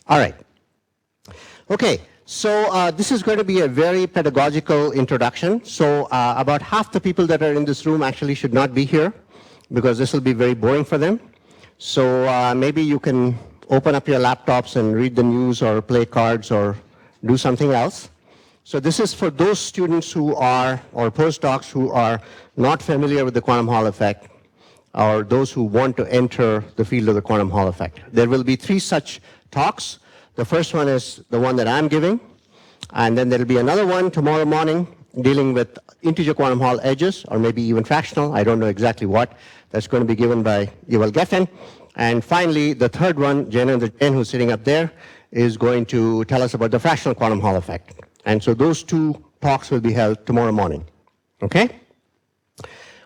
All right. Okay, so this is going to be a very pedagogical introduction. So about half the people that are in this room actually should not be here because this will be very boring for them. So maybe you can open up your laptops and read the news or play cards or do something else. So this is for those students who are, or postdocs who are not familiar with the quantum Hall effect, or those who want to enter the field of the quantum Hall effect. There will be 3 such talks. The first one is the one that I'm giving, and then there will be another one tomorrow morning dealing with integer quantum Hall edges, or maybe even fractional, I don't know exactly what. That's going to be given by Yuval Gefen. And finally, the third one, Jen who's sitting up there, is going to tell us about the fractional quantum Hall effect. And so those 2 talks will be held tomorrow morning. Okay?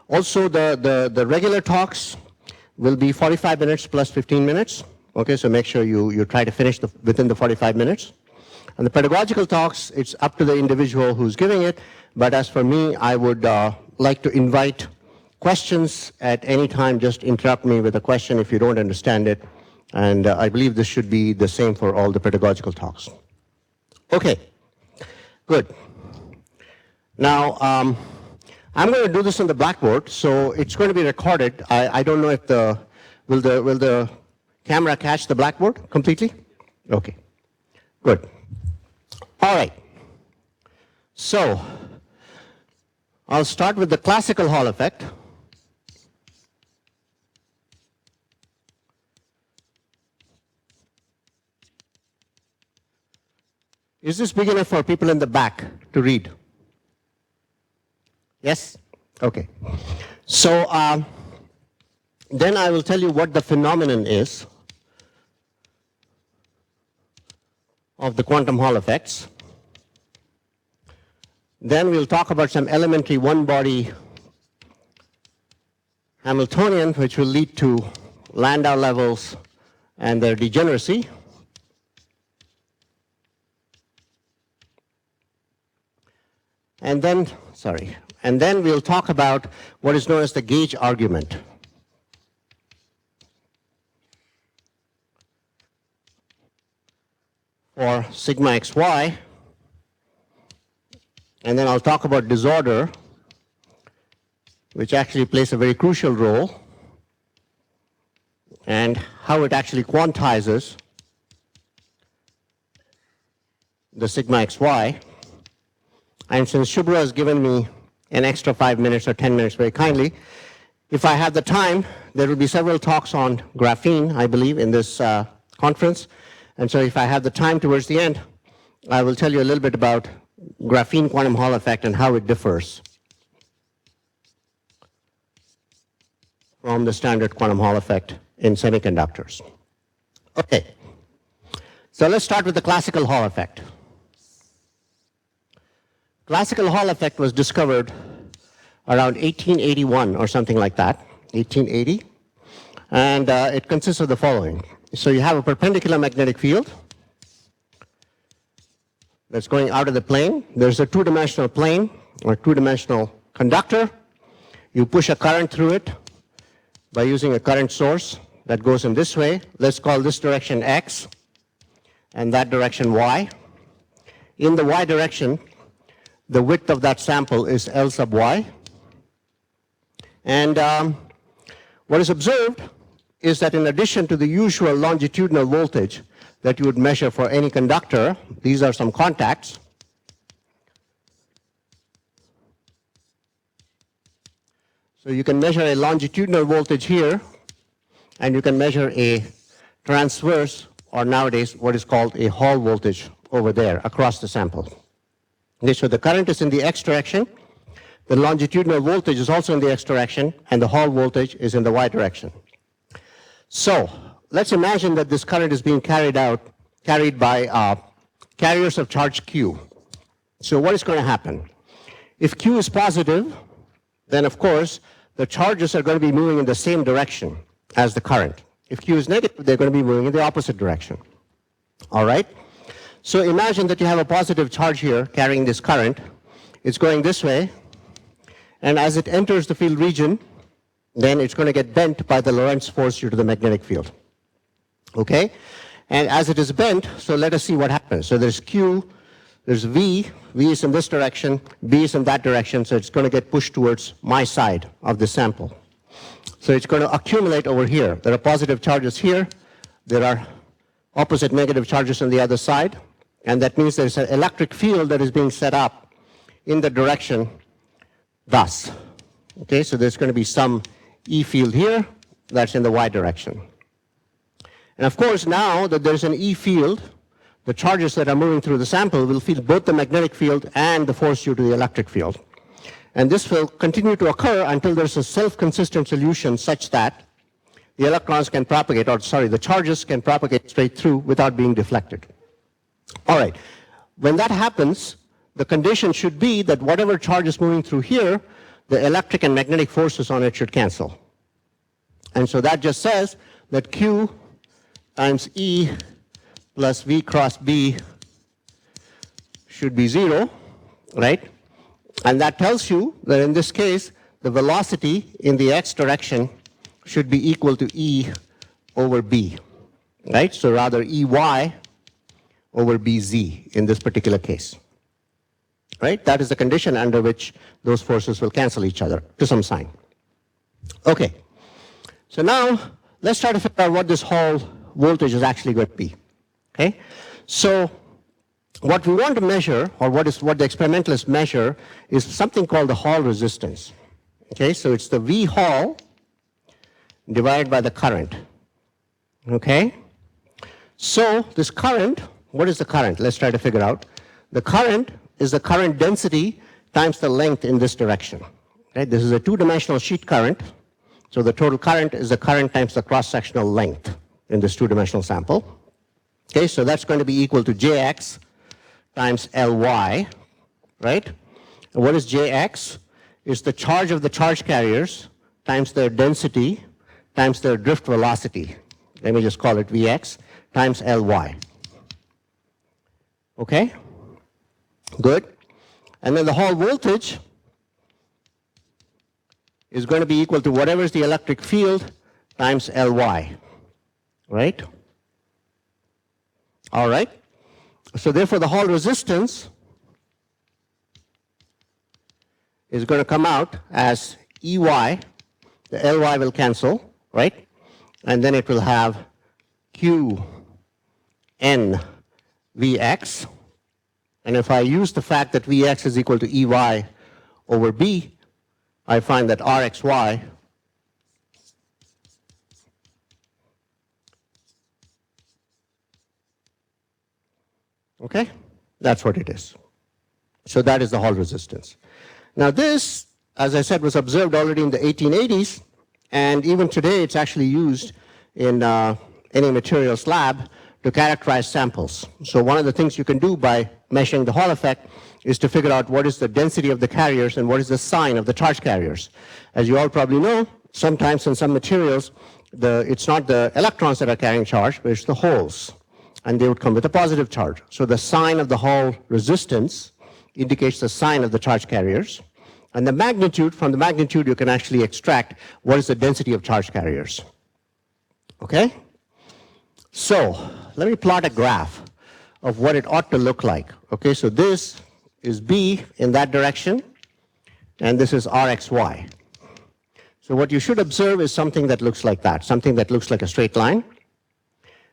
Also, the regular talks will be 45 minutes plus 15 minutes. Okay, so make sure you try to finish within the 45 minutes. And the pedagogical talks, it's up to the individual who's giving it. But as for me, I would like to invite questions at any time. Just interrupt me with a question if you don't understand it. And I believe this should be the same for all the pedagogical talks. Okay, good. Now, I'm going to do this on the blackboard, so it's going to be recorded. I don't know if will the camera catch the blackboard completely? Okay, good. All right. So, I'll start with the classical Hall effect. Is this big enough for people in the back to read? Yes? Okay. So then I will tell you what the phenomenon is of the quantum Hall effects. Then we'll talk about some elementary one-body Hamiltonian, which will lead to Landau levels and their degeneracy. And then we'll talk about what is known as the gauge argument. For sigma xy. And then I'll talk about disorder, which actually plays a very crucial role, and how it actually quantizes the sigma xy. And since Subhro has given me an extra 5 minutes or 10 minutes very kindly, if I have the time, there will be several talks on graphene, I believe, in this conference. And so if I have the time towards the end, I will tell you a little bit about graphene quantum Hall effect and how it differs from the standard quantum Hall effect in semiconductors. Okay, so let's start with the classical Hall effect. Classical Hall effect was discovered around 1881 or something like that, 1880. And it consists of the following. So you have a perpendicular magnetic field that's going out of the plane. There's a 2-dimensional plane or 2-dimensional conductor. You push a current through it by using a current source that goes in this way. Let's call this direction X and that direction Y. In the Y direction, the width of that sample is L sub y. And what is observed is that in addition to the usual longitudinal voltage that you would measure for any conductor, these are some contacts. So you can measure a longitudinal voltage here, and you can measure a transverse, or nowadays what is called a Hall voltage over there across the sample. Okay, so the current is in the x direction, the longitudinal voltage is also in the x direction, and the Hall voltage is in the y direction. So let's imagine that this current is being carried by carriers of charge Q. So what is going to happen? If Q is positive, then of course the charges are going to be moving in the same direction as the current. If Q is negative, they're going to be moving in the opposite direction. All right? So imagine that you have a positive charge here carrying this current. It's going this way, and as it enters the field region, then it's going to get bent by the Lorentz force due to the magnetic field. Okay? And as it is bent, so let us see what happens. So there's Q, there's V is in this direction, B is in that direction, so it's going to get pushed towards my side of the sample. So it's going to accumulate over here. There are positive charges here, there are opposite negative charges on the other side, and that means there's an electric field that is being set up in the direction thus. Okay, so there's going to be some E field here that's in the Y direction. And of course, now that there's an E field, the charges that are moving through the sample will feel both the magnetic field and the force due to the electric field. And this will continue to occur until there's a self-consistent solution such that the electrons can propagate, or sorry, the charges can propagate straight through without being deflected. All right, when that happens, the condition should be that whatever charge is moving through here, the electric and magnetic forces on it should cancel. And so that just says that Q times E plus V cross B should be 0, right? And that tells you that in this case, the velocity in the x direction should be equal to E over B, right? So rather EY over BZ in this particular case, right? That is the condition under which those forces will cancel each other to some sign. Okay, so now let's try to figure out what this Hall voltage is actually going to be, okay? So what we want to measure, or what the experimentalists measure, is something called the Hall resistance, okay? So it's the V Hall divided by the current, okay? So this current, what is the current? Let's try to figure out. The current is the current density times the length in this direction. Okay? This is a two-dimensional sheet current. So the total current is the current times the cross-sectional length in this two-dimensional sample. Okay, so that's going to be equal to Jx times Ly, right? And what is Jx? It's the charge of the charge carriers times their density times their drift velocity. Let me just call it Vx times Ly. Okay? Good. And then the Hall voltage is going to be equal to whatever is the electric field times Ly, right? All right. So therefore, the Hall resistance is going to come out as EY. The Ly will cancel, right? And then it will have Q N Vx. And if I use the fact that Vx is equal to Ey over B, I find that Rxy okay, that's what it is. So that is the Hall resistance. Now this, as I said, was observed already in the 1880s, and even today it's actually used in any materials lab to characterize samples. So one of the things you can do by measuring the Hall effect is to figure out what is the density of the carriers and what is the sign of the charge carriers. As you all probably know, sometimes in some materials, it's not the electrons that are carrying charge, but it's the holes. And they would come with a positive charge. So the sign of the Hall resistance indicates the sign of the charge carriers. And the magnitude, from the magnitude you can actually extract what is the density of charge carriers. Okay? So let me plot a graph of what it ought to look like. Okay, so this is B in that direction, and this is Rxy. So what you should observe is something that looks like that, something that looks like a straight line.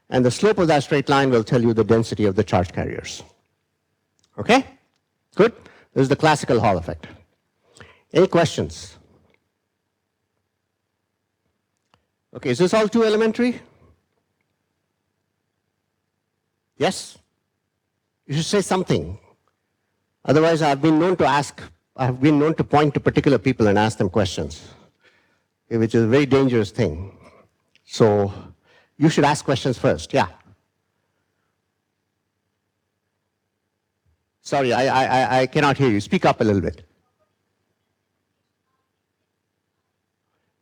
And the slope of that straight line will tell you the density of the charge carriers. Okay? Good? This is the classical Hall effect. Any questions? Okay, is this all too elementary? Yes? You should say something. Otherwise, I've been known to point to particular people and ask them questions, which is a very dangerous thing. So you should ask questions first. Yeah. Sorry, I cannot hear you. Speak up a little bit.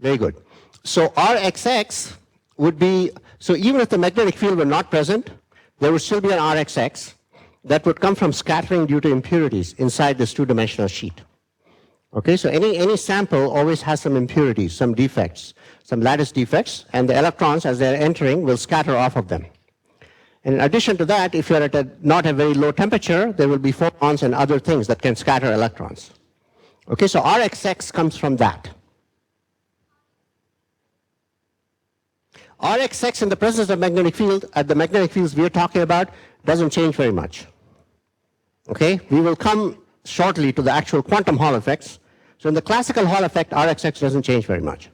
Very good. So Rxx would be, so even if the magnetic field were not present, there would still be an Rxx that would come from scattering due to impurities inside this two-dimensional sheet. Okay, so any sample always has some impurities, some defects, some lattice defects, and the electrons, as they're entering, will scatter off of them. And in addition to that, if you're at not a very low temperature, there will be photons and other things that can scatter electrons. Okay, so Rxx comes from that. Rxx in the presence of magnetic field, at the magnetic fields we're talking about, doesn't change very much. Okay, we will come shortly to the actual quantum Hall effects. So in the classical Hall effect, Rxx doesn't change very much.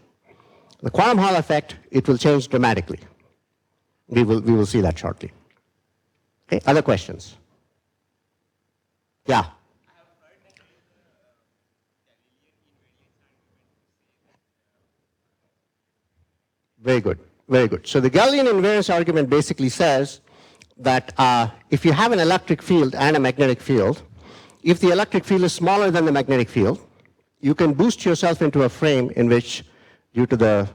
The quantum Hall effect, it will change dramatically. We will see that shortly. Okay, other questions? Yeah. Very good, very good. So the Galilean invariance argument basically says that if you have an electric field and a magnetic field, if the electric field is smaller than the magnetic field, you can boost yourself into a frame in which, due to the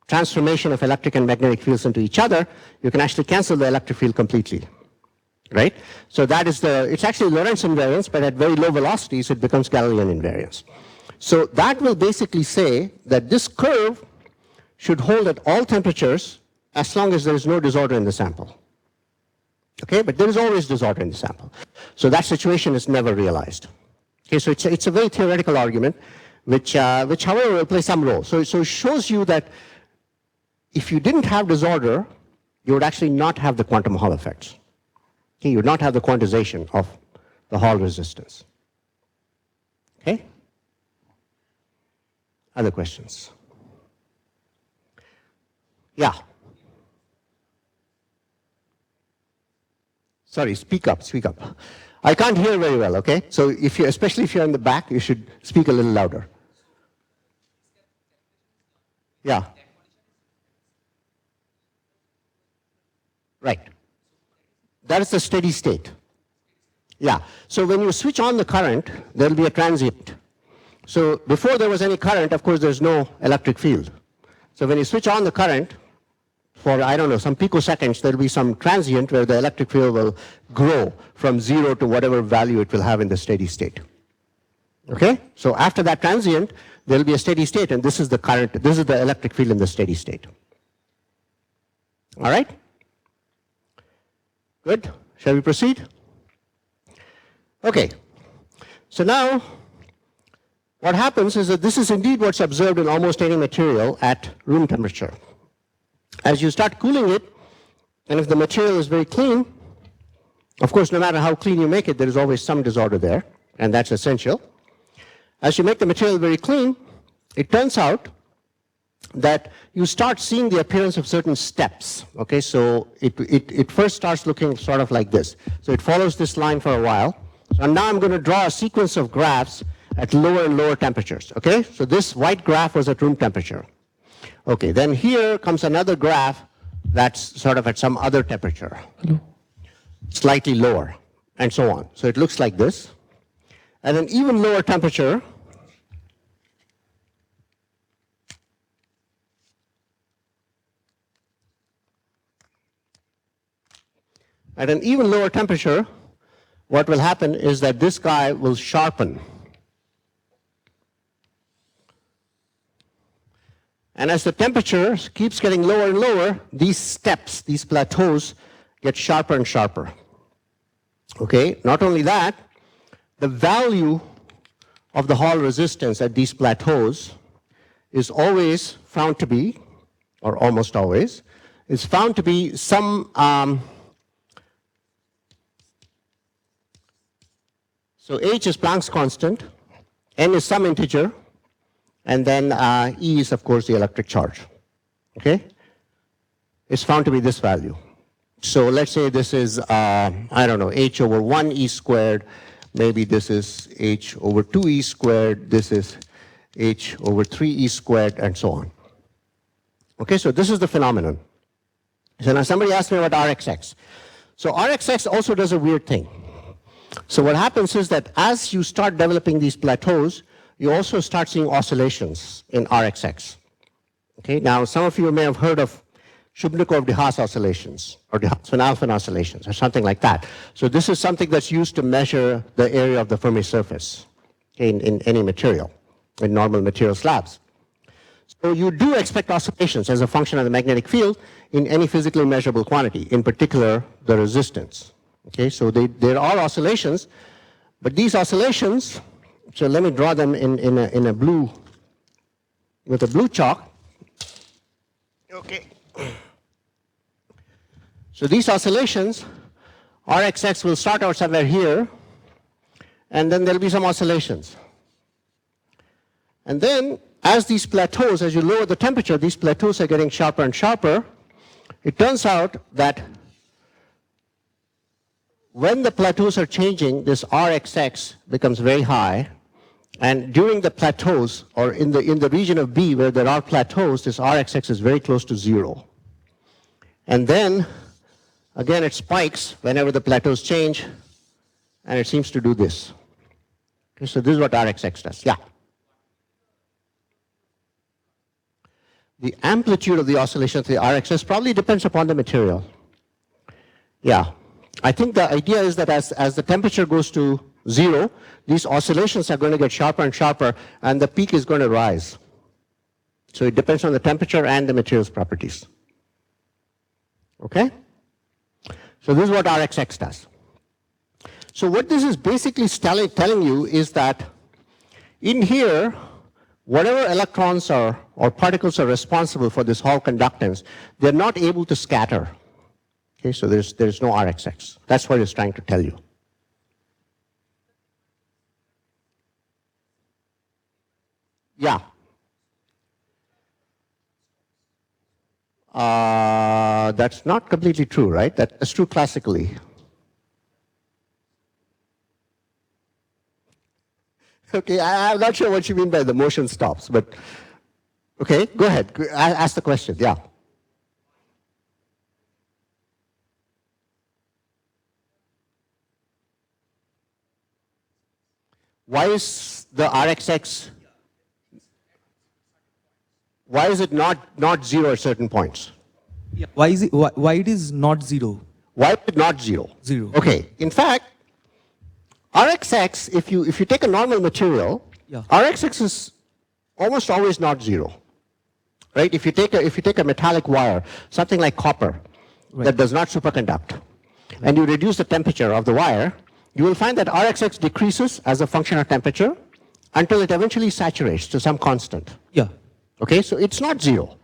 transformation of electric and magnetic fields into each other, you can actually cancel the electric field completely. Right? So that is it's actually Lorentz invariance, but at very low velocities it becomes Galilean invariance. So that will basically say that this curve should hold at all temperatures as long as there is no disorder in the sample. Okay, but there is always disorder in the sample. So that situation is never realized. Okay, so it's a very theoretical argument, which however will play some role. So it shows you that if you didn't have disorder, you would actually not have the quantum Hall effects. Okay, you would not have the quantization of the Hall resistance. Okay? Other questions? Yeah. Sorry, speak up, speak up. I can't hear very well, okay? So especially if you're in the back, you should speak a little louder. Yeah. Right. That is the steady state. Yeah. So when you switch on the current, there will be a transient. So before there was any current, of course, there's no electric field. So when you switch on the current, for, I don't know, some picoseconds, there will be some transient where the electric field will grow from 0 to whatever value it will have in the steady state. Okay? So after that transient, there will be a steady state, and this is the current, this is the electric field in the steady state. All right? Good. Shall we proceed? Okay. So now, what happens is that this is indeed what's observed in almost any material at room temperature. As you start cooling it, and if the material is very clean, of course, no matter how clean you make it, there is always some disorder there, and that's essential. As you make the material very clean, it turns out that you start seeing the appearance of certain steps. Okay, so it first starts looking sort of like this. So it follows this line for a while. And now I'm going to draw a sequence of graphs at lower and lower temperatures. Okay, so this white graph was at room temperature. Okay, then here comes another graph that's sort of at some other temperature. Hello. Slightly lower, and so on. So it looks like this. At an even lower temperature, what will happen is that this guy will sharpen. And as the temperature keeps getting lower and lower, these steps, these plateaus, get sharper and sharper. Okay, not only that, the value of the Hall resistance at these plateaus is always found to be, or almost always, is found to be some, so H is Planck's constant, N is some integer, and then E is, of course, the electric charge. Okay? It's found to be this value. So let's say this is, I don't know, H over 1 E squared. Maybe this is H over 2 E squared. This is H over 3 E squared, and so on. Okay, so this is the phenomenon. So now somebody asked me about Rxx. So Rxx also does a weird thing. So what happens is that as you start developing these plateaus, you also start seeing oscillations in Rxx. Okay, now some of you may have heard of Shubnikov-de Haas oscillations, or de Haas-van Alphen oscillations, or something like that. So this is something that's used to measure the area of the Fermi surface in any material, in normal material slabs. So you do expect oscillations as a function of the magnetic field in any physically measurable quantity, in particular the resistance. Okay, so there are oscillations, but these oscillations, so let me draw them in a blue, with a blue chalk. Okay. So these oscillations, Rxx will start out somewhere here, and then there'll be some oscillations. And then, as these plateaus, as you lower the temperature, these plateaus are getting sharper and sharper. It turns out that when the plateaus are changing, this Rxx becomes very high. And during the plateaus, or in the region of B where there are plateaus, this Rxx is very close to 0. And then, again, it spikes whenever the plateaus change, and it seems to do this. Okay, so this is what Rxx does. Yeah. The amplitude of the oscillation of the Rxx probably depends upon the material. Yeah. I think the idea is that as the temperature goes to 0, these oscillations are going to get sharper and sharper, and the peak is going to rise. So it depends on the temperature and the material's properties. Okay? So this is what Rxx does. So what this is basically telling you is that in here, whatever electrons or particles are responsible for this Hall conductance, they're not able to scatter. Okay, so there's no Rxx. That's what it's trying to tell you. Yeah. That's not completely true, right? That's true classically. Okay, I'm not sure what you mean by the motion stops, but okay, go ahead. Ask the question, yeah. Why is the Rxx, why is it not 0 at certain points? Yeah. Why it is not 0? Why is it not 0? 0. Okay, in fact, Rxx, if you take a normal material, yeah, Rxx is almost always not 0. Right? If you take a metallic wire, something like copper, right, that does not superconduct, right, and you reduce the temperature of the wire, you will find that Rxx decreases as a function of temperature until it eventually saturates to some constant. Yeah. Okay, so it's not 0.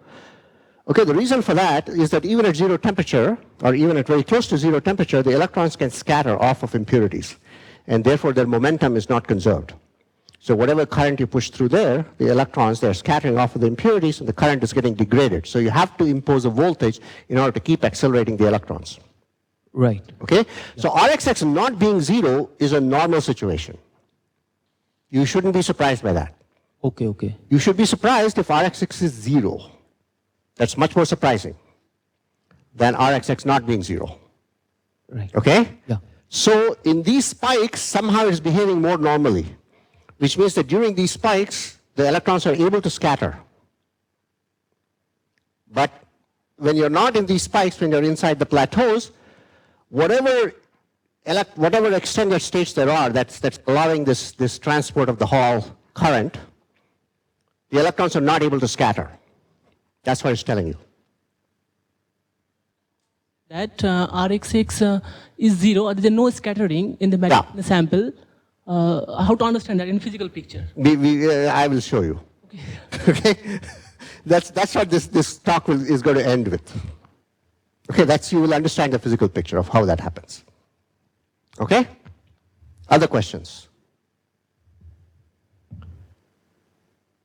Okay, the reason for that is that even at 0 temperature, or even at very close to 0 temperature, the electrons can scatter off of impurities, and therefore their momentum is not conserved. So whatever current you push through there, the electrons, they're scattering off of the impurities, and the current is getting degraded. So you have to impose a voltage in order to keep accelerating the electrons. Right. Okay? Yeah. So Rxx not being 0 is a normal situation. You shouldn't be surprised by that. Okay, okay. You should be surprised if Rxx is 0. That's much more surprising than Rxx not being 0. Right. Okay? Yeah. So in these spikes, somehow it's behaving more normally, which means that during these spikes, the electrons are able to scatter. But when you're not in these spikes, when you're inside the plateaus, whatever extended states there are that's allowing this transport of the Hall current, the electrons are not able to scatter. That's what it's telling you. That Rxx is 0, there's no scattering in the sample. How to understand that in physical picture? I will show you. Okay. Okay? That's what this talk is going to end with. Okay, you will understand the physical picture of how that happens. Okay? Other questions?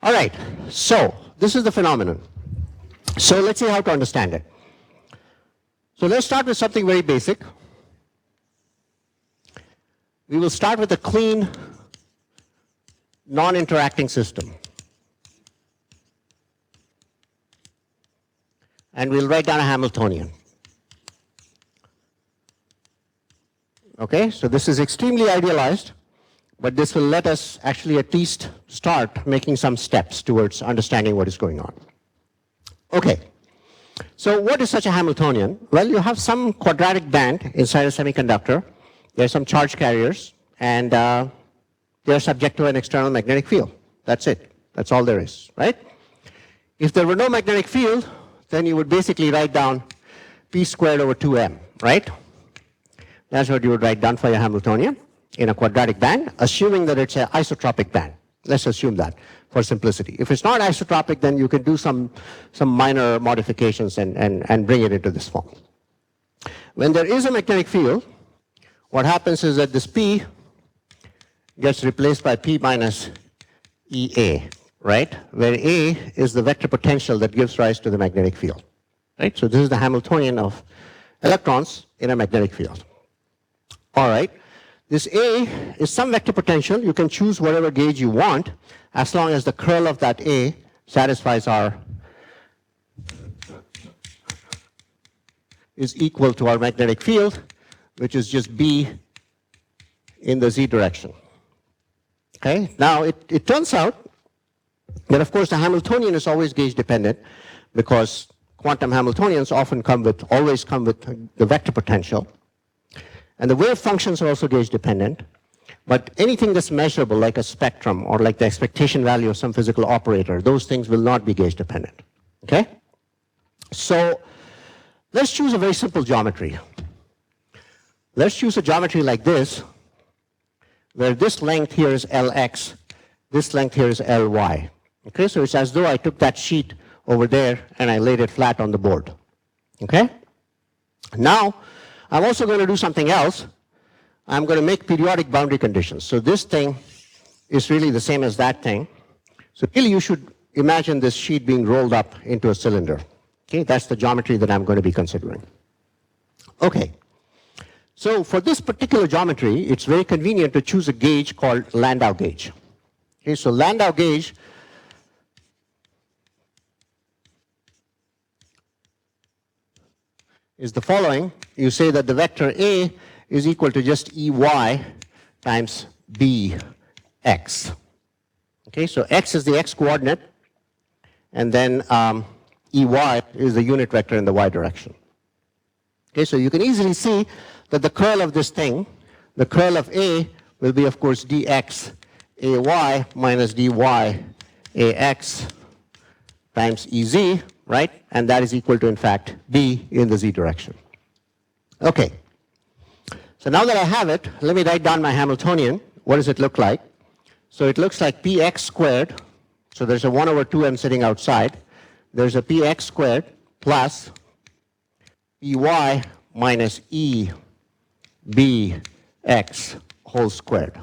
All right, so this is the phenomenon. So let's see how to understand it. So let's start with something very basic. We will start with a clean, non-interacting system. And we'll write down a Hamiltonian. Okay, so this is extremely idealized, but this will let us actually at least start making some steps towards understanding what is going on. Okay, so what is such a Hamiltonian? Well, you have some quadratic band inside a semiconductor. There are some charge carriers, and they are subject to an external magnetic field. That's it. That's all there is, right? If there were no magnetic field, then you would basically write down P squared over 2m, right? That's what you would write down for your Hamiltonian in a quadratic band, assuming that it's an isotropic band. Let's assume that for simplicity. If it's not isotropic, then you can do some minor modifications and bring it into this form. When there is a magnetic field, what happens is that this P gets replaced by P minus EA, right? Where A is the vector potential that gives rise to the magnetic field, right? So this is the Hamiltonian of electrons in a magnetic field. All right. This A is some vector potential. You can choose whatever gauge you want as long as the curl of that A satisfies is equal to our magnetic field, which is just B in the Z direction. Okay. Now it turns out that of course the Hamiltonian is always gauge dependent because quantum Hamiltonians always come with the vector potential. And the wave functions are also gauge dependent, but anything that's measurable, like a spectrum or like the expectation value of some physical operator, those things will not be gauge dependent. Okay? So let's choose a very simple geometry. Let's choose a geometry like this, where this length here is Lx, this length here is Ly. Okay, so it's as though I took that sheet over there and I laid it flat on the board. Okay? Now, I'm also going to do something else. I'm going to make periodic boundary conditions. So this thing is really the same as that thing. So really you should imagine this sheet being rolled up into a cylinder. Okay, that's the geometry that I'm going to be considering. Okay. So for this particular geometry, it's very convenient to choose a gauge called Landau gauge. Okay, so Landau gauge is the following. You say that the vector A is equal to just EY times BX. Okay, so X is the X coordinate, and then EY is the unit vector in the Y direction. Okay, so you can easily see that the curl of this thing, the curl of A will be, of course, dx AY minus dy AX times EZ, right? And that is equal to, in fact, B in the Z direction. Okay. So now that I have it, let me write down my Hamiltonian. What does it look like? So it looks like Px squared. So there's a 1 over 2m sitting outside. There's a Px squared plus Py minus E Bx whole squared.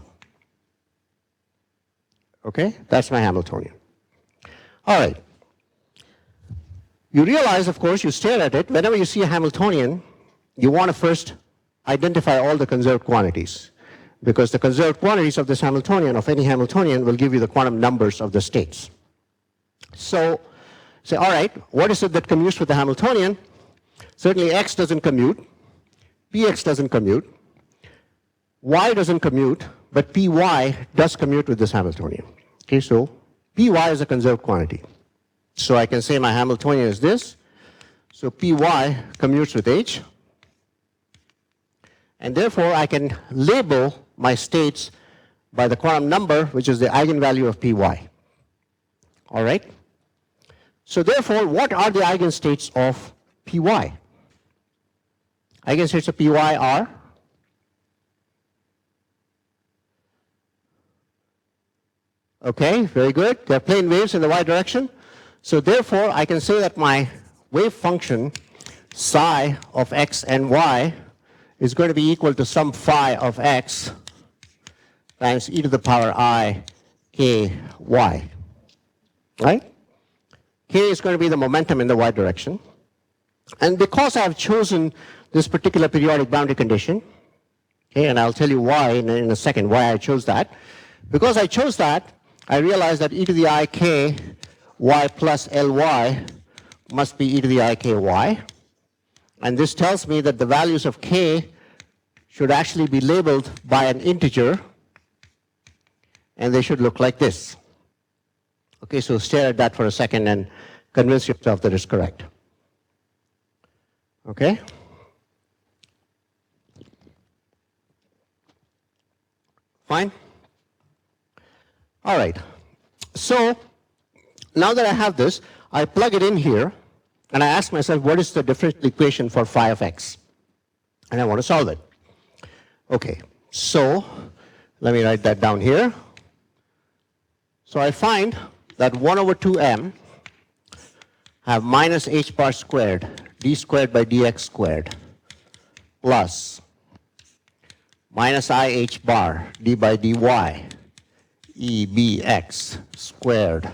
Okay? That's my Hamiltonian. All right. You realize, of course, you stare at it. Whenever you see a Hamiltonian, you want to first identify all the conserved quantities, because the conserved quantities of this Hamiltonian, of any Hamiltonian, will give you the quantum numbers of the states. So, say, all right, what is it that commutes with the Hamiltonian? Certainly X doesn't commute, Px doesn't commute, Y doesn't commute, but Py does commute with this Hamiltonian. Okay, so Py is a conserved quantity. So I can say my Hamiltonian is this. So Py commutes with H. And therefore I can label my states by the quantum number, which is the eigenvalue of Py. All right? So therefore, what are the eigenstates of Py? Eigenstates of Py are okay, very good. They're plane waves in the Y direction. So therefore, I can say that my wave function psi of x and y is going to be equal to some phi of x times e to the power I k y. Right? K is going to be the momentum in the y direction. And because I have chosen this particular periodic boundary condition, okay, and I'll tell you why in a second, why I chose that. Because I chose that, I realize that e to the I k y plus ly must be e to the I k y. And this tells me that the values of k should actually be labeled by an integer, and they should look like this. Okay, so stare at that for a second and convince yourself that it's correct. Okay? Fine? All right. So now that I have this, I plug it in here, and I ask myself, what is the differential equation for phi of x? And I want to solve it. Okay, so let me write that down here. So I find that 1 over 2m have minus h bar squared d squared by dx squared plus minus I h bar d by dy e bx squared.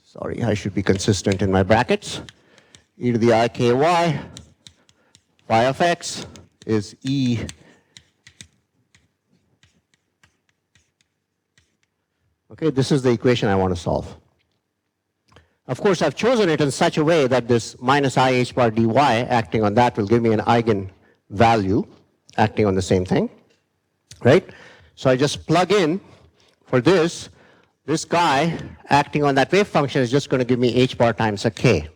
Sorry, I should be consistent in my brackets. E to the I k y phi of x is e Okay, this is the equation I want to solve. Of course, I've chosen it in such a way that this minus I h bar dy acting on that will give me an eigenvalue acting on the same thing, right? So I just plug in for this guy acting on that wave function is just going to give me h bar times a k.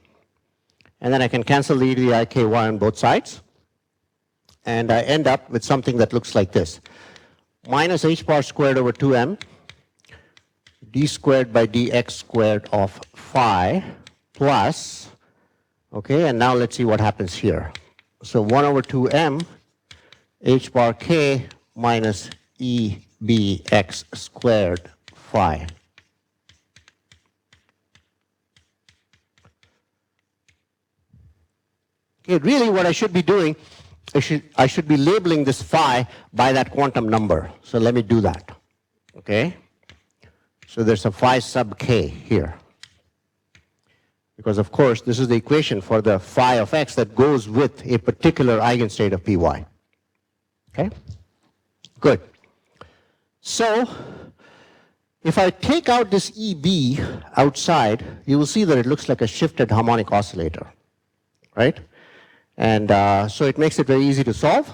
And then I can cancel the e to the I k y on both sides. And I end up with something that looks like this. Minus h bar squared over 2m d squared by dx squared of phi plus, okay, and now let's see what happens here. So 1 over 2m h bar k minus e bx squared phi. Okay, really what I should be doing, I should be labeling this phi by that quantum number. So let me do that, okay? So there's a phi sub k here. Because of course, this is the equation for the phi of x that goes with a particular eigenstate of py. Okay? Good. So, if I take out this EB outside, you will see that it looks like a shifted harmonic oscillator. Right? And so it makes it very easy to solve.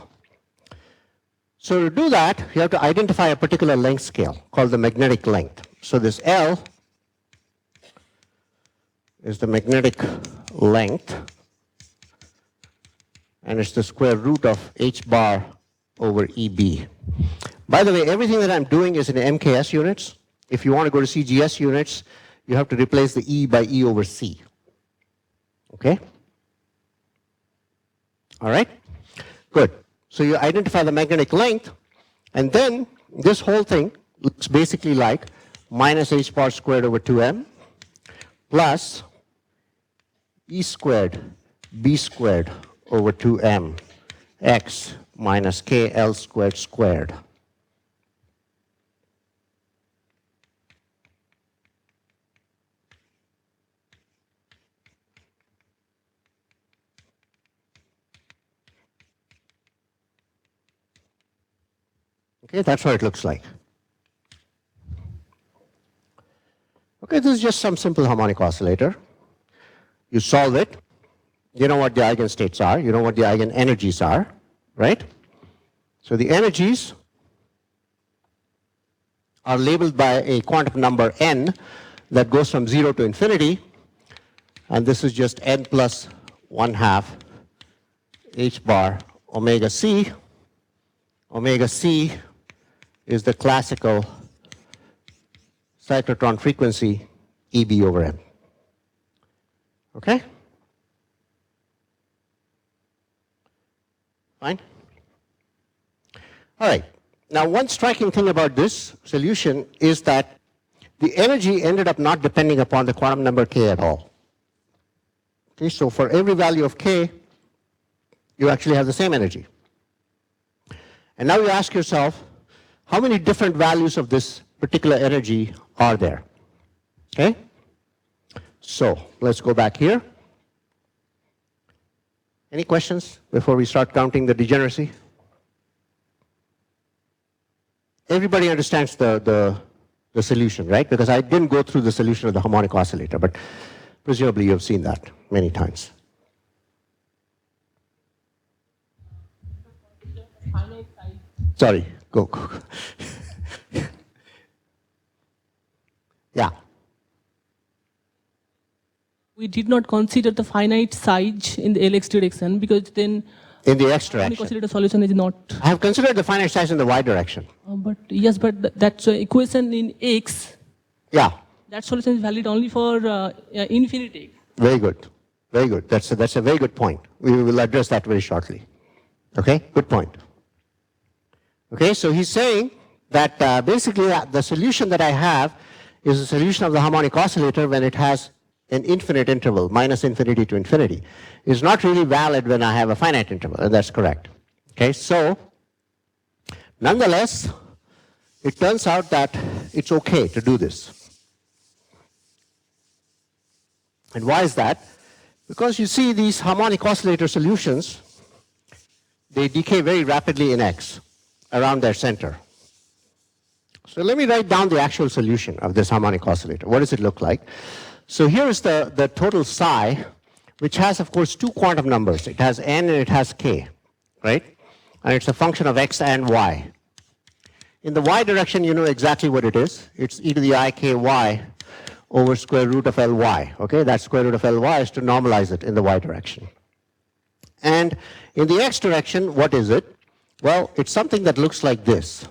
So to do that, you have to identify a particular length scale called the magnetic length. So this L is the magnetic length, and it's the square root of h bar over EB. By the way, everything that I'm doing is in MKS units. If you want to go to CGS units, you have to replace the E by E over C. Okay? All right? Good. So you identify the magnetic length, and then this whole thing looks basically like minus h bar squared over 2m plus e squared b squared over 2m x minus k l squared squared. Okay, that's what it looks like. Okay, this is just some simple harmonic oscillator. You solve it. You know what the eigenstates are. You know what the eigenenergies are, right? So the energies are labeled by a quantum number n that goes from 0 to infinity. And this is just n plus 1/2 h bar omega c. Omega c is the classical cyclotron frequency EB over m. Okay? Fine? All right. Now, one striking thing about this solution is that the energy ended up not depending upon the quantum number k at all. Okay, so for every value of k, you actually have the same energy. And now you ask yourself, how many different values of this particular energy are there? Okay? So, let's go back here. Any questions before we start counting the degeneracy? Everybody understands the solution, right? Because I didn't go through the solution of the harmonic oscillator, but presumably you have seen that many times. Sorry, go. Yeah. We did not consider the finite size in the LX direction because then In the x harmonic direction. oscillator solution is not. I have considered the finite size in the y direction. But yes, but that's equation in X. Yeah. that solution is valid only for infinity. Very good. Very good. That's a very good point. We will address that very shortly. Okay, good point. Okay, so he's saying that basically the solution that I have is a solution of the harmonic oscillator when it has an infinite interval, minus infinity to infinity. It's not really valid when I have a finite interval, and that's correct. Okay, so nonetheless, it turns out that it's okay to do this. And why is that? Because you see these harmonic oscillator solutions, they decay very rapidly in X around their center. So let me write down the actual solution of this harmonic oscillator. What does it look like? So here is the total psi, which has, of course, two quantum numbers. It has n and it has k, right? And it's a function of x and y. In the y direction, you know exactly what it is. It's e to the I k y over square root of Ly. Okay, that square root of Ly is to normalize it in the y direction. And in the x direction, what is it? Well, it's something that looks like this.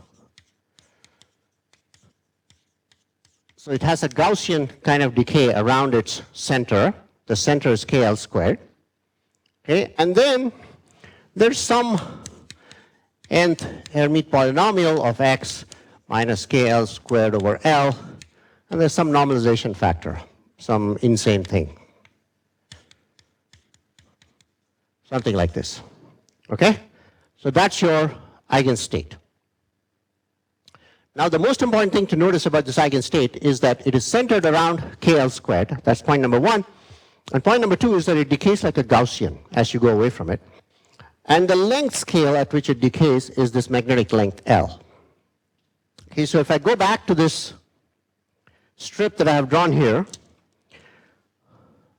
So it has a Gaussian kind of decay around its center. The center is KL squared. Okay, and then there's some nth Hermite polynomial of x minus KL squared over L, and there's some normalization factor, some insane thing. Something like this. Okay? So that's your eigenstate. Now the most important thing to notice about this eigenstate is that it is centered around KL squared. That's point number one. And point number two is that it decays like a Gaussian as you go away from it. And the length scale at which it decays is this magnetic length L. Okay, so if I go back to this strip that I have drawn here,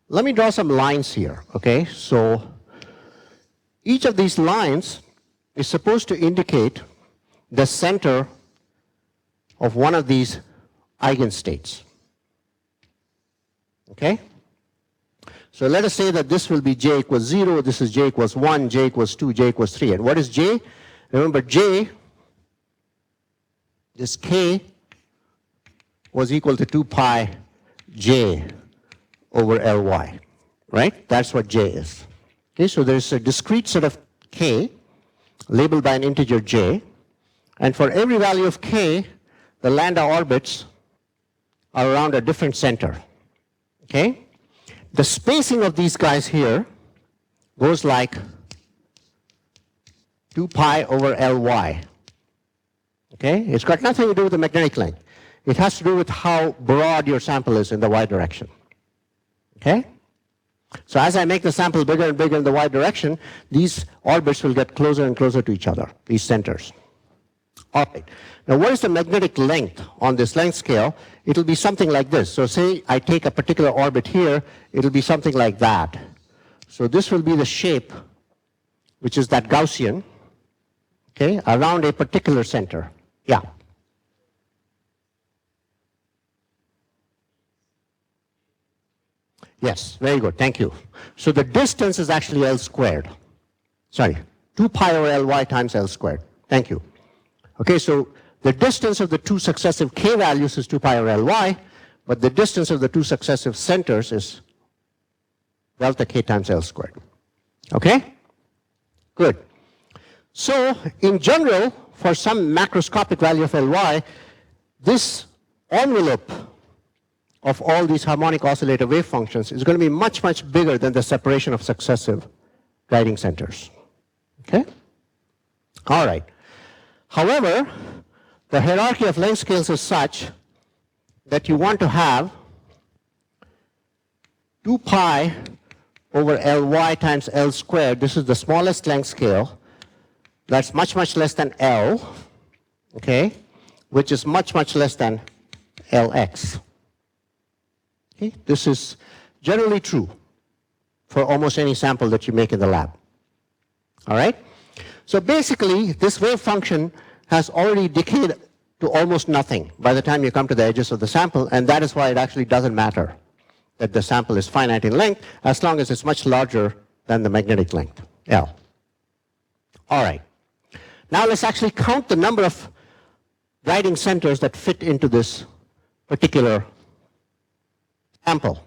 let me draw some lines here. Okay, so each of these lines is supposed to indicate the center of one of these eigenstates. Okay? So let us say that this will be j equals 0, this is j equals 1, j equals 2, j equals 3. And what is j? Remember, j, this k, was equal to 2 pi j over Ly. Right? That's what j is. Okay, so there's a discrete set of k labeled by an integer j. And for every value of k, the lambda orbits are around a different center. Okay? The spacing of these guys here goes like 2 pi over Ly. Okay? It's got nothing to do with the magnetic length. It has to do with how broad your sample is in the y direction. Okay? So as I make the sample bigger and bigger in the y direction, these orbits will get closer and closer to each other, these centers. All right. Now, what is the magnetic length on this length scale? It'll be something like this. So say I take a particular orbit here, it'll be something like that. So this will be the shape, which is that Gaussian, okay, around a particular center. Yeah. Yes, very good. Thank you. So the distance is actually L squared. Sorry, 2 pi over Ly times L squared. Thank you. Okay, so the distance of the two successive k values is 2 pi over Ly, but the distance of the two successive centers is delta k times L squared. Okay? Good. So, in general, for some macroscopic value of Ly, this envelope of all these harmonic oscillator wave functions is going to be much, much bigger than the separation of successive guiding centers. Okay? All right. However, the hierarchy of length scales is such that you want to have 2 pi over Ly times L squared. This is the smallest length scale. That's much, much less than L, okay, which is much, much less than Lx. Okay? This is generally true for almost any sample that you make in the lab. All right? So basically, this wave function has already decayed to almost nothing by the time you come to the edges of the sample, and that is why it actually doesn't matter that the sample is finite in length, as long as it's much larger than the magnetic length, L. All right. Now let's actually count the number of guiding centers that fit into this particular sample.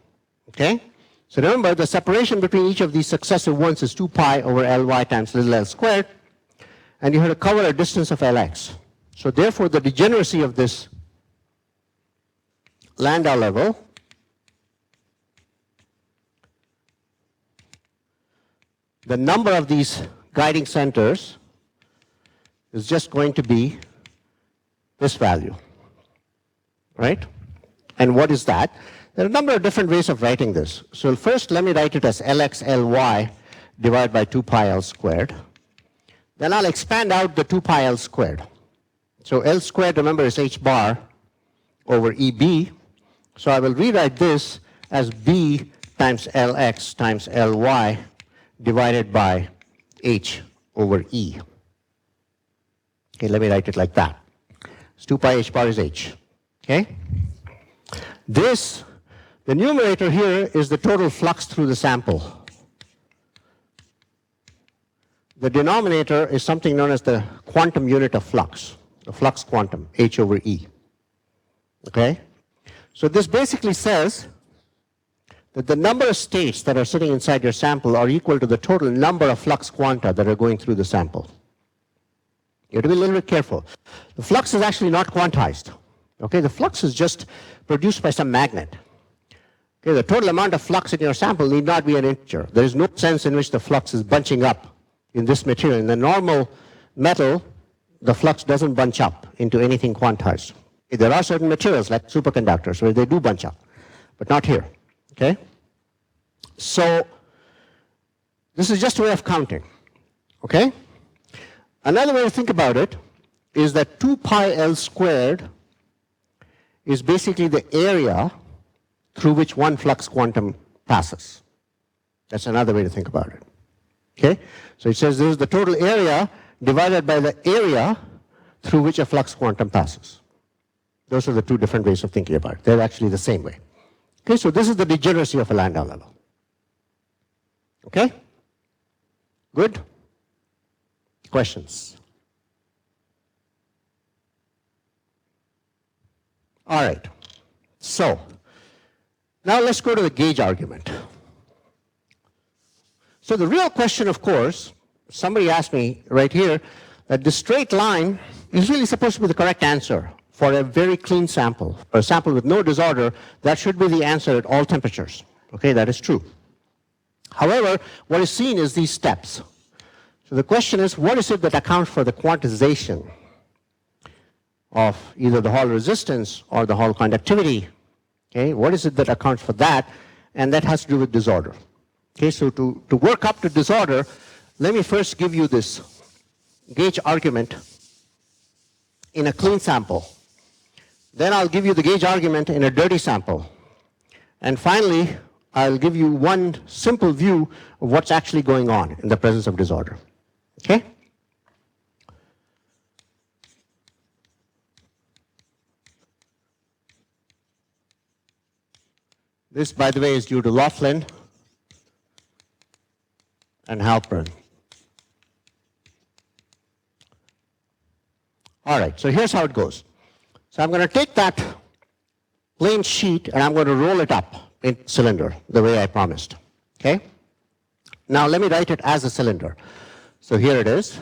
Okay? So remember, the separation between each of these successive ones is 2 pi over Ly times little l squared, and you have to cover a distance of Lx. So therefore, the degeneracy of this Landau level the number of these guiding centers is just going to be this value, right? And what is that? There are a number of different ways of writing this. So first, let me write it as Lx Ly divided by 2 pi L squared. Then I'll expand out the 2 pi L squared. So L squared, remember, is h bar over EB. So I will rewrite this as B times Lx times Ly divided by h over E. Okay, let me write it like that. So 2 pi h bar is h. Okay? This, the numerator here is the total flux through the sample. The denominator is something known as the quantum unit of flux, the flux quantum, h over E. Okay? So this basically says that the number of states that are sitting inside your sample are equal to the total number of flux quanta that are going through the sample. You have to be a little bit careful. The flux is actually not quantized. Okay, the flux is just produced by some magnet. Okay, the total amount of flux in your sample need not be an integer. There is no sense in which the flux is bunching up in this material. In the normal metal, the flux doesn't bunch up into anything quantized. There are certain materials like superconductors where they do bunch up, but not here. Okay? So this is just a way of counting. Okay? Another way to think about it is that 2 pi L squared is basically the area through which one flux quantum passes. That's another way to think about it. Okay? So it says this is the total area divided by the area through which a flux quantum passes. Those are the two different ways of thinking about it. They're actually the same way. Okay, so this is the degeneracy of a Landau level. Okay? Good? Questions? All right. So, now let's go to the gauge argument. So the real question, of course, somebody asked me right here, that the straight line is really supposed to be the correct answer for a very clean sample. For a sample with no disorder, that should be the answer at all temperatures. Okay, that is true. However, what is seen is these steps. So the question is, what is it that accounts for the quantization of either the Hall resistance or the Hall conductivity? Okay, what is it that accounts for that? And that has to do with disorder. Okay, so to work up to disorder, let me first give you this gauge argument in a clean sample. Then I'll give you the gauge argument in a dirty sample. And finally, I'll give you one simple view of what's actually going on in the presence of disorder. Okay? This, by the way, is due to Laughlin and Halperin. All right, so here's how it goes. So I'm going to take that plain sheet and I'm going to roll it up in cylinder the way I promised. Okay? Now let me write it as a cylinder. So here it is.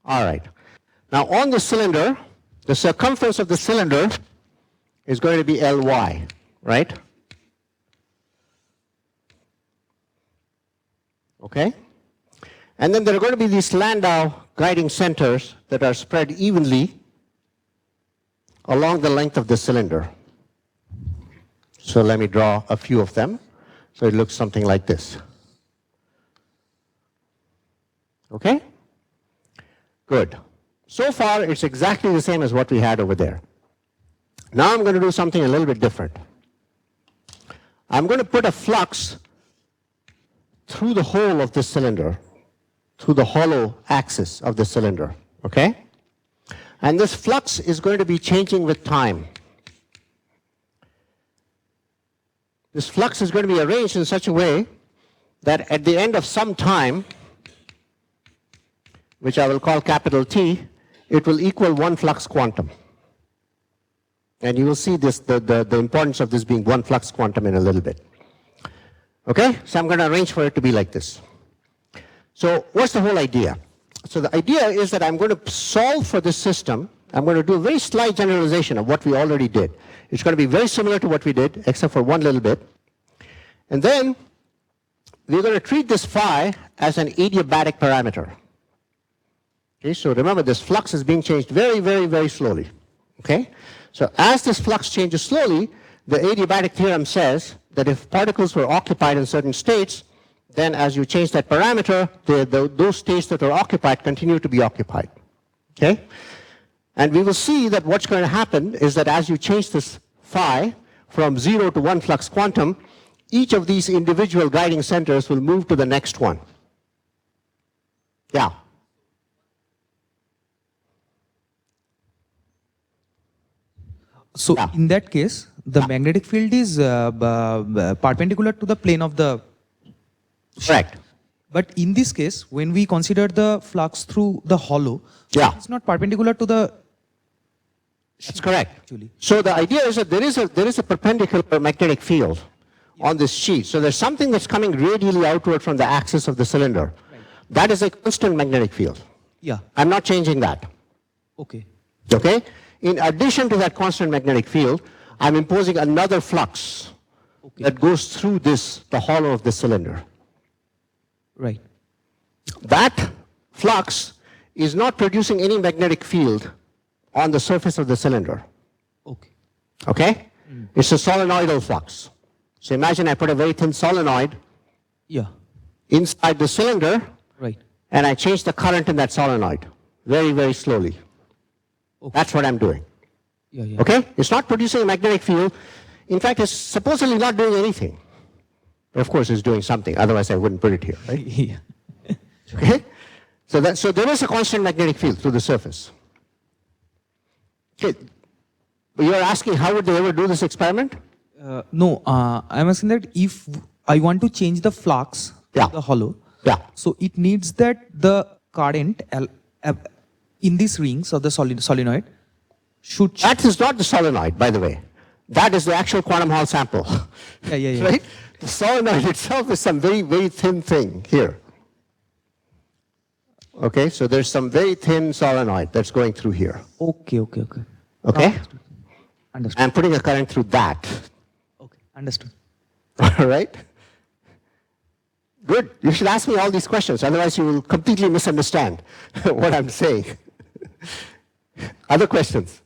All right. Now on the cylinder, the circumference of the cylinder is going to be Ly, right? Okay? And then there are going to be these Landau guiding centers that are spread evenly along the length of the cylinder. So let me draw a few of them. So it looks something like this. Okay? Good. So far, it's exactly the same as what we had over there. Now I'm going to do something a little bit different. I'm going to put a flux through the hole of this cylinder, through the hollow axis of the cylinder, okay? And this flux is going to be changing with time. This flux is going to be arranged in such a way that at the end of some time, which I will call capital T, it will equal one flux quantum. And you will see this, the importance of this being one flux quantum in a little bit. Okay, so I'm going to arrange for it to be like this. So what's the whole idea? So the idea is that I'm going to solve for this system. I'm going to do a very slight generalization of what we already did. It's going to be very similar to what we did, except for one little bit. And then we're going to treat this phi as an adiabatic parameter. Okay, so remember, this flux is being changed very, very, very slowly. Okay? So as this flux changes slowly, the adiabatic theorem says that if particles were occupied in certain states, then as you change that parameter, those states that are occupied continue to be occupied. Okay? And we will see that what's going to happen is that as you change this phi from 0 to 1 flux quantum, each of these individual guiding centers will move to the next one. Yeah. So in that case, the magnetic field is perpendicular to the plane of the Correct. But in this case, when we consider the flux through the hollow, it's not perpendicular to the. That's correct. Actually. So the idea is that there is a perpendicular magnetic field on this sheet. So there's something that's coming radially outward from the axis of the cylinder. Right. That is a constant magnetic field. Yeah. I'm not changing that. Okay. Okay? In addition to that constant magnetic field, I'm imposing another flux that goes through the hollow of the cylinder. Right. That flux is not producing any magnetic field on the surface of the cylinder. Okay. Okay? It's a solenoidal flux. So imagine I put a very thin solenoid inside the cylinder, right, and I change the current in that solenoid very, very slowly. Okay. That's what I'm doing. Yeah. Okay? It's not producing a magnetic field. In fact, it's supposedly not doing anything. Of course, it's doing something. Otherwise, I wouldn't put it here, right? Yeah. Okay? So there is a constant magnetic field through the surface. Okay. You're asking how would they ever do this experiment? No, I'm asking that if I want to change the flux to the hollow, so it needs that the current in these rings of the solenoid should. That is not the solenoid, by the way. That is the actual quantum Hall sample. Yeah. Right? The solenoid itself is some very, very thin thing here. Okay, so there's some very thin solenoid that's going through here. Okay. Okay? Understood. I'm putting a current through that. Okay, understood. All right? Good. You should ask me all these questions, otherwise you will completely misunderstand what I'm saying. Other questions?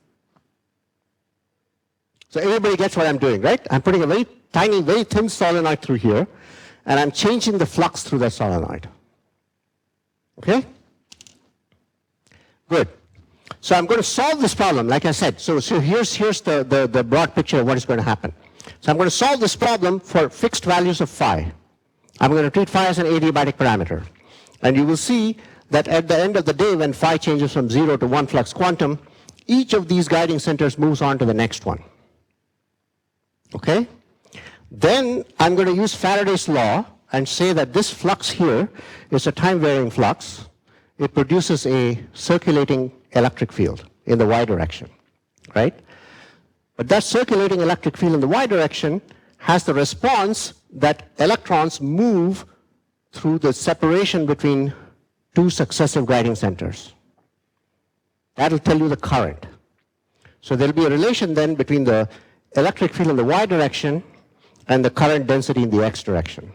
So everybody gets what I'm doing, right? I'm putting a very tiny, very thin solenoid through here, and I'm changing the flux through that solenoid. Okay? Good. So I'm going to solve this problem, like I said. So here's the broad picture of what is going to happen. So I'm going to solve this problem for fixed values of phi. I'm going to treat phi as an adiabatic parameter. And you will see that at the end of the day, when phi changes from 0 to 1 flux quantum, each of these guiding centers moves on to the next one. Okay? Then I'm going to use Faraday's law and say that this flux here is a time-varying flux. It produces a circulating electric field in the y direction, right? But that circulating electric field in the y direction has the response that electrons move through the separation between two successive guiding centers. That'll tell you the current. So there'll be a relation then between the electric field in the y direction and the current density in the x direction.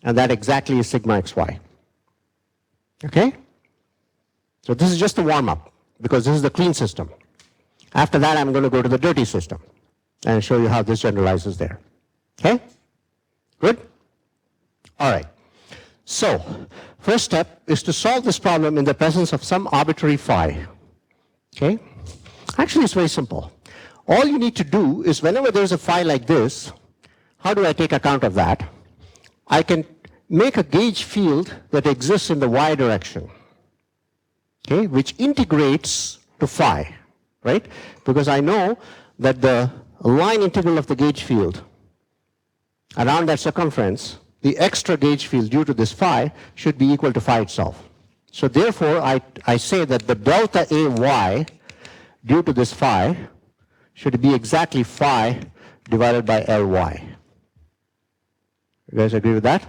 And that exactly is sigma xy. Okay? So this is just the warm-up, because this is the clean system. After that, I'm going to go to the dirty system and show you how this generalizes there. Okay? Good? All right. So, first step is to solve this problem in the presence of some arbitrary phi. Okay? Actually, it's very simple. All you need to do is whenever there's a phi like this, how do I take account of that? I can make a gauge field that exists in the y direction, okay, which integrates to phi, right? Because I know that the line integral of the gauge field around that circumference, the extra gauge field due to this phi should be equal to phi itself. So therefore, I say that the delta AY due to this phi should be exactly phi divided by Ly. You guys agree with that?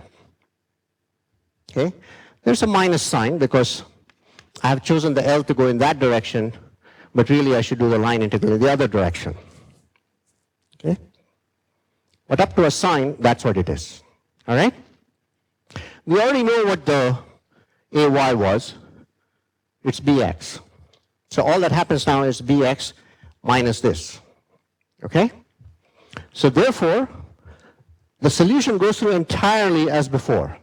Okay. There's a minus sign because I have chosen the L to go in that direction, but really I should do the line integral in the other direction. Okay. But up to a sign, that's what it is. All right? We already know what the AY was. It's Bx. So all that happens now is Bx minus this. Okay? So therefore, the solution goes through entirely as before.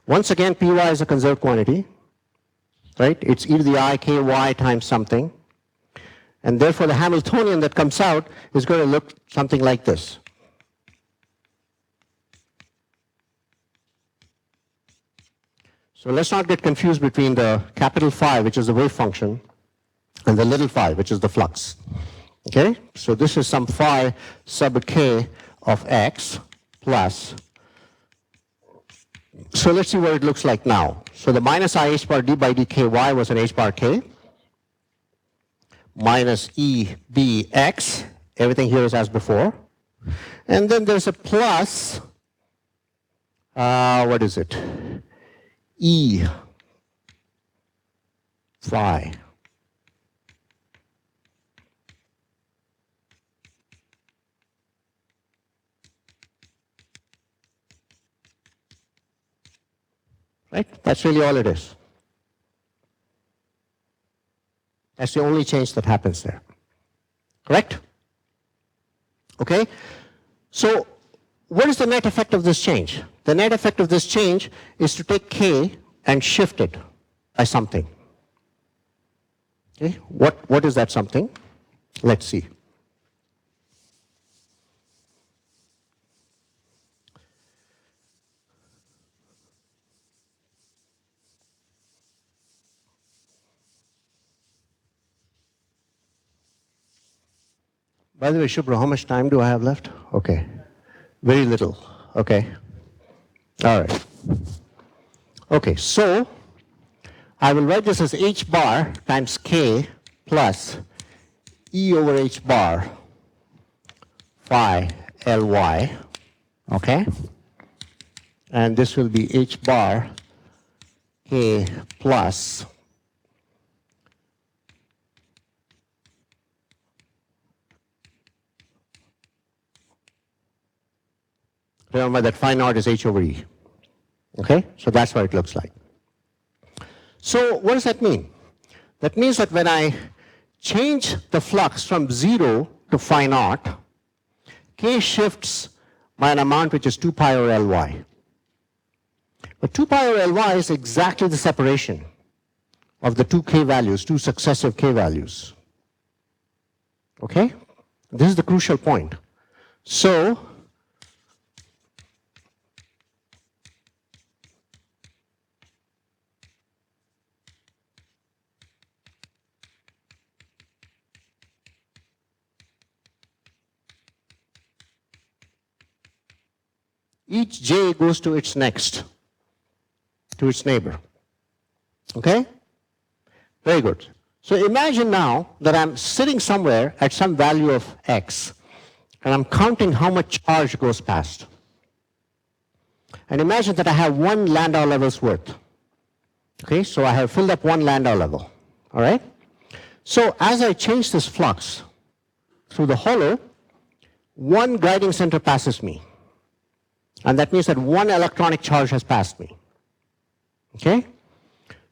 Once again, Py is a conserved quantity. Right? It's e to the I ky times something. And therefore, the Hamiltonian that comes out is going to look something like this. So let's not get confused between the capital phi, which is the wave function, and the little phi, which is the flux. Okay? So this is some phi sub k of x plus. So let's see what it looks like now. So the minus I h bar d by dky was an h bar k minus e bx. Everything here is as before. And then there's a plus, what is it? E phi. Right? That's really all it is. That's the only change that happens there. Correct? Okay? So what is the net effect of this change? The net effect of this change is to take k and shift it by something. Okay? What is that something? Let's see. By the way, Subhro, how much time do I have left? Okay. Very little. Okay. All right. Okay, so I will write this as h bar times k plus e over h bar phi Ly. Okay? And this will be h bar k plus remember that phi naught is h over e. Okay? So that's what it looks like. So what does that mean? That means that when I change the flux from 0 to phi naught, k shifts by an amount which is 2 pi over Ly. But 2 pi over Ly is exactly the separation of the two k values, two successive k values. Okay? This is the crucial point. So each j goes to its next, to its neighbor. Okay? Very good. So imagine now that I'm sitting somewhere at some value of x, and I'm counting how much charge goes past. And imagine that I have one Landau level's worth. Okay, so I have filled up one Landau level. All right? So as I change this flux through the hollow, one guiding center passes me. And that means that one electronic charge has passed me. Okay?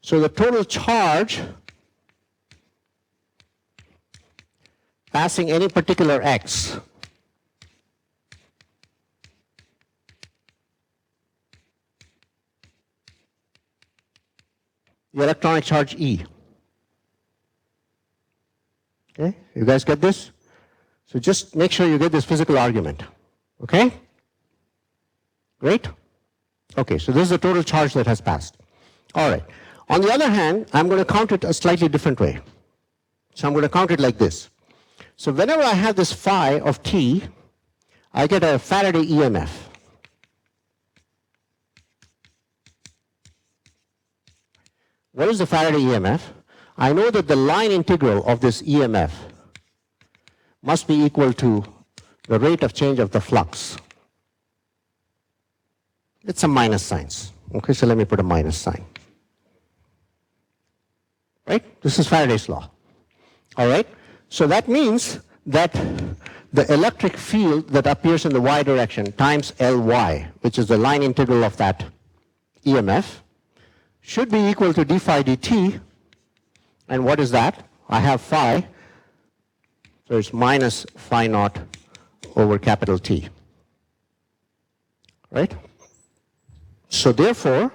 So the total charge passing any particular x the electronic charge E. Okay? You guys get this? So just make sure you get this physical argument. Okay? Great? Okay, so this is the total charge that has passed. All right. On the other hand, I'm going to count it a slightly different way. So I'm going to count it like this. So whenever I have this phi of t, I get a Faraday EMF. What is the Faraday EMF? I know that the line integral of this EMF must be equal to the rate of change of the flux. It's some minus signs. Okay, so let me put a minus sign. Right? This is Faraday's law. All right? So that means that the electric field that appears in the y direction times Ly, which is the line integral of that EMF, should be equal to d phi dt. And what is that? I have phi, so it's minus phi naught over capital T. Right? So therefore,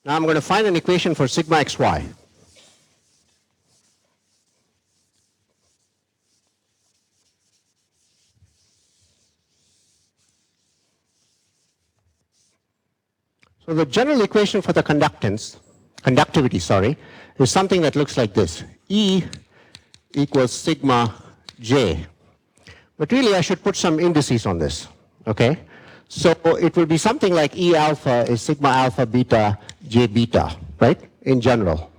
now I'm going to find an equation for sigma xy. So the general equation for the conductivity, is something that looks like this. E equals sigma j. But really I should put some indices on this, okay? So it will be something like E alpha is sigma alpha beta j beta, right? In general,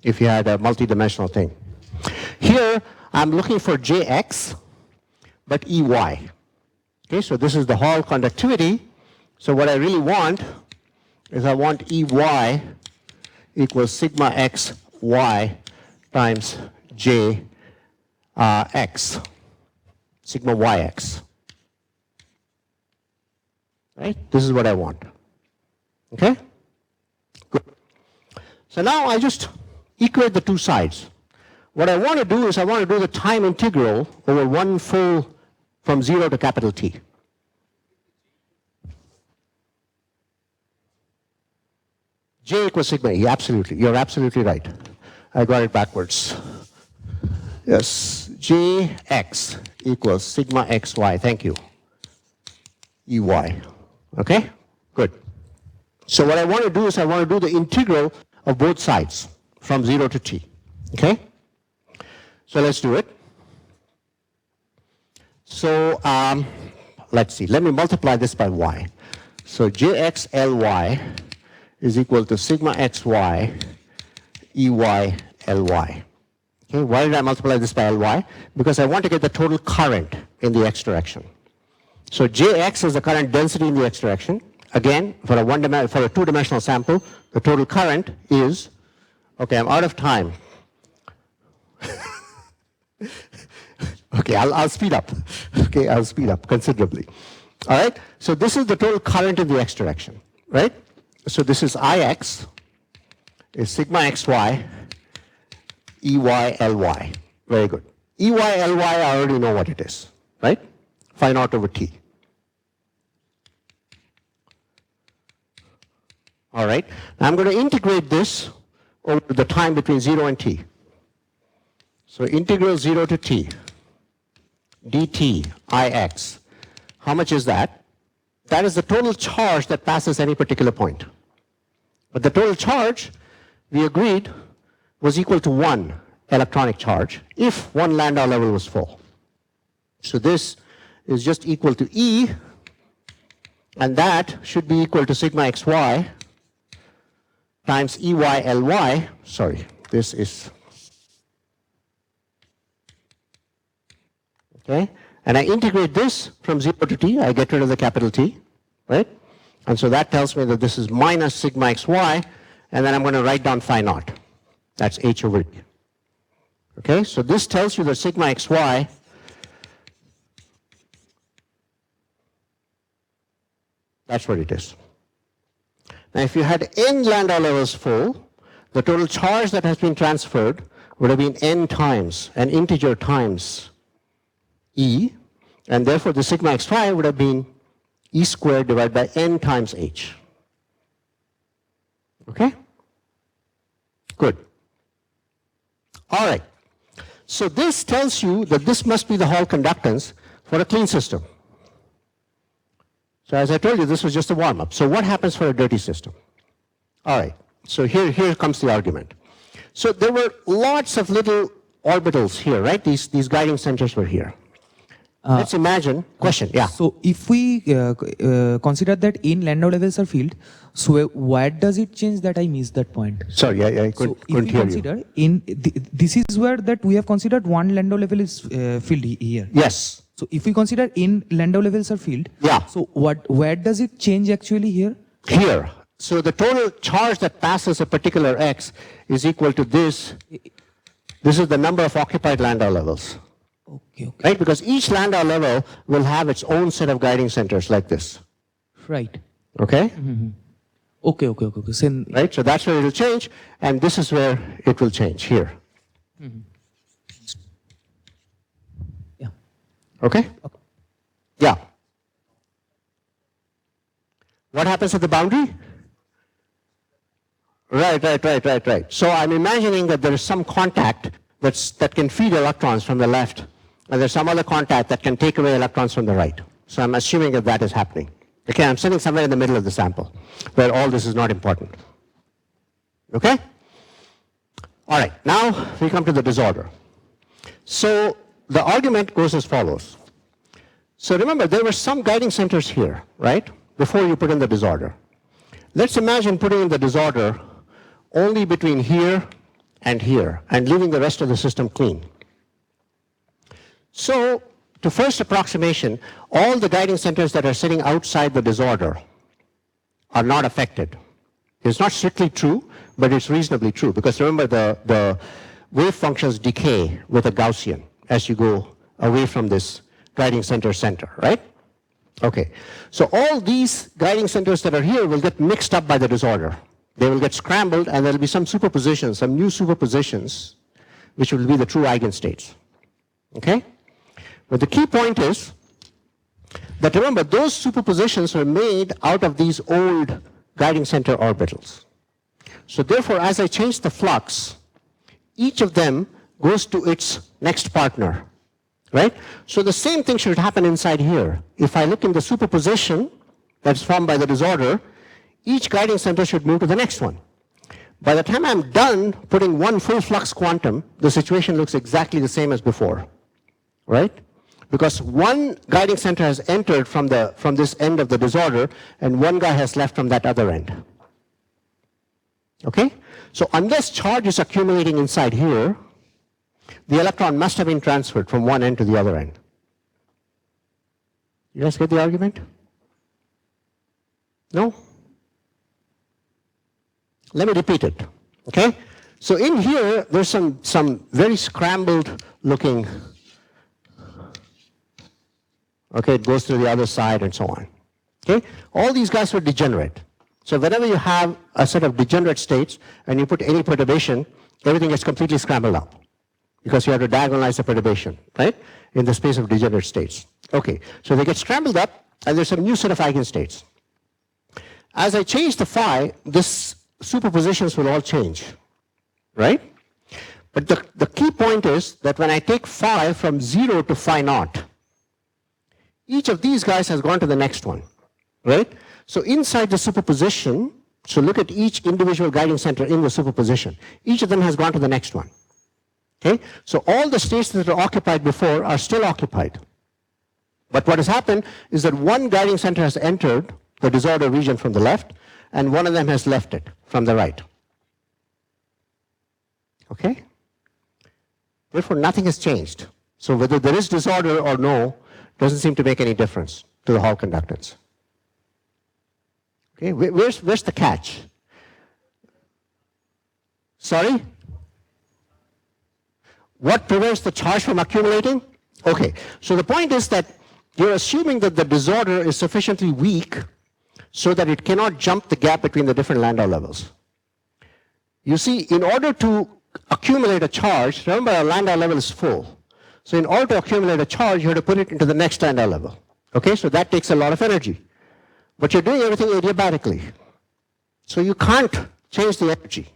if you had a multidimensional thing. Here I'm looking for jx, but EY. Okay, so this is the Hall conductivity. So what I really want is I want EY equals sigma x y times j x, sigma yx. Right? This is what I want. Okay? Good. So now I just equate the two sides. What I want to do is I want to do the time integral over one full from 0 to capital T. J equals sigma E, absolutely. You're absolutely right. I got it backwards. Yes, Jx equals sigma xy, thank you, EY. Okay, good. So what I want to do is I want to do the integral of both sides from 0 to t. Okay? So let's do it. So let's see, let me multiply this by y. So Jx Ly is equal to sigma xy Ey Ly. Okay, why did I multiply this by Ly? Because I want to get the total current in the x direction. So Jx is the current density in the x direction. Again, for a two-dimensional sample, the total current is, okay, I'm out of time. Okay, I'll speed up. Okay, I'll speed up considerably. All right, so this is the total current in the x direction, right? So this is Ix is sigma xy Ey Ly. Very good. Ey Ly, I already know what it is, right? Phi naught over t. All right. Now I'm going to integrate this over the time between 0 and t. So integral 0 to t dt Ix. How much is that? That is the total charge that passes any particular point. But the total charge, we agreed, was equal to 1 electronic charge if one Landau level was full. So this is just equal to E, and that should be equal to sigma xy times Ey Ly. Sorry, this is, okay? And I integrate this from 0 to t, I get rid of the capital T, right? And so that tells me that this is minus sigma xy, and then I'm going to write down phi naught. That's h over e. Okay, so this tells you that sigma xy that's what it is. Now if you had n Landau levels full, the total charge that has been transferred would have been n times, an integer times E, and therefore the sigma xy would have been E squared divided by n times h. Okay? Good. All right. So this tells you that this must be the Hall conductance for a clean system. So as I told you, this was just a warm-up. So what happens for a dirty system? All right. So here comes the argument. So there were lots of little orbitals here, right? These guiding centers were here. let's imagine, question, yeah. So if we consider that in Landau levels are filled, so where does it change that I missed that point? Sorry, I couldn't hear you. Consider this is where that we have considered one Landau level is filled here. Yes. So if we consider in Landau levels are filled, yeah. So where does it change actually here? Here. So the total charge that passes a particular x is equal to this. This is the number of occupied Landau levels. Okay. Right? Because each Landau level will have its own set of guiding centers like this. Right. Okay? Mm-hmm. Okay. So, right? So that's where it will change, and this is where it will change, here. Mm-hmm. Yeah. Okay? Yeah. What happens at the boundary? Right. So I'm imagining that there is some contact that can feed electrons from the left, and there's some other contact that can take away electrons from the right. So I'm assuming that that is happening. Okay, I'm sitting somewhere in the middle of the sample, where all this is not important. Okay? All right, now we come to the disorder. So the argument goes as follows. So remember, there were some guiding centers here, right, before you put in the disorder. Let's imagine putting in the disorder only between here and here, and leaving the rest of the system clean. So, to first approximation, all the guiding centers that are sitting outside the disorder are not affected. It's not strictly true, but it's reasonably true, because remember, the wave functions decay with a Gaussian as you go away from this guiding center, right? Okay, so all these guiding centers that are here will get mixed up by the disorder. They will get scrambled, and there will be some superpositions, some new superpositions, which will be the true eigenstates. Okay? But the key point is that, remember, those superpositions were made out of these old guiding center orbitals. So therefore, as I change the flux, each of them goes to its next partner. Right? So the same thing should happen inside here. If I look in the superposition that's formed by the disorder, each guiding center should move to the next one. By the time I'm done putting one full flux quantum, the situation looks exactly the same as before. Right? Because one guiding center has entered from this end of the disorder, and one guy has left from that other end. Okay? So unless charge is accumulating inside here, the electron must have been transferred from one end to the other end. You guys get the argument? No? Let me repeat it. Okay? So in here, there's some very scrambled looking. Okay, it goes to the other side and so on. Okay? All these guys are degenerate. So whenever you have a set of degenerate states and you put any perturbation, everything gets completely scrambled up, because you have to diagonalize the perturbation, right, in the space of degenerate states. Okay, so they get scrambled up, and there's some new set of eigenstates. As I change the phi, this superpositions will all change, right? But the key point is that when I take phi from 0 to phi naught, each of these guys has gone to the next one, right? So inside the superposition, so look at each individual guiding center in the superposition. Each of them has gone to the next one. Okay? So all the states that are occupied before are still occupied. But what has happened is that one guiding center has entered the disorder region from the left, and one of them has left it from the right. Okay? Therefore, nothing has changed. So whether there is disorder or no doesn't seem to make any difference to the Hall conductance. Okay? Where's the catch? Sorry? What prevents the charge from accumulating? Okay, so the point is that you're assuming that the disorder is sufficiently weak so that it cannot jump the gap between the different Landau levels. You see, in order to accumulate a charge, remember our Landau level is full. So in order to accumulate a charge, you have to put it into the next Landau level. Okay, so that takes a lot of energy. But you're doing everything adiabatically. So you can't change the energy.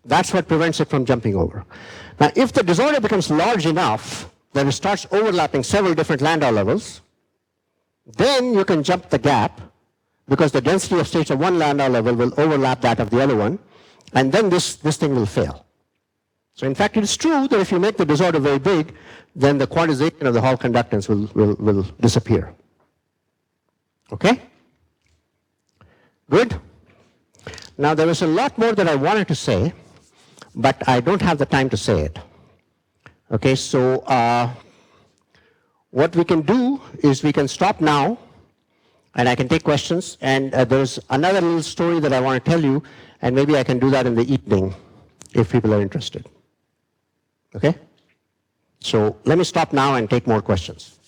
That's what prevents it from jumping over. Now, if the disorder becomes large enough that it starts overlapping several different Landau levels, then you can jump the gap, because the density of states of one Landau level will overlap that of the other one, and then this thing will fail. So in fact, it is true that if you make the disorder very big, then the quantization of the Hall conductance will disappear. Okay? Good? Now, there was a lot more that I wanted to say, but I don't have the time to say it. Okay, so what we can do is we can stop now, and I can take questions, and there's another little story that I want to tell you, and maybe I can do that in the evening if people are interested. Okay? So let me stop now and take more questions.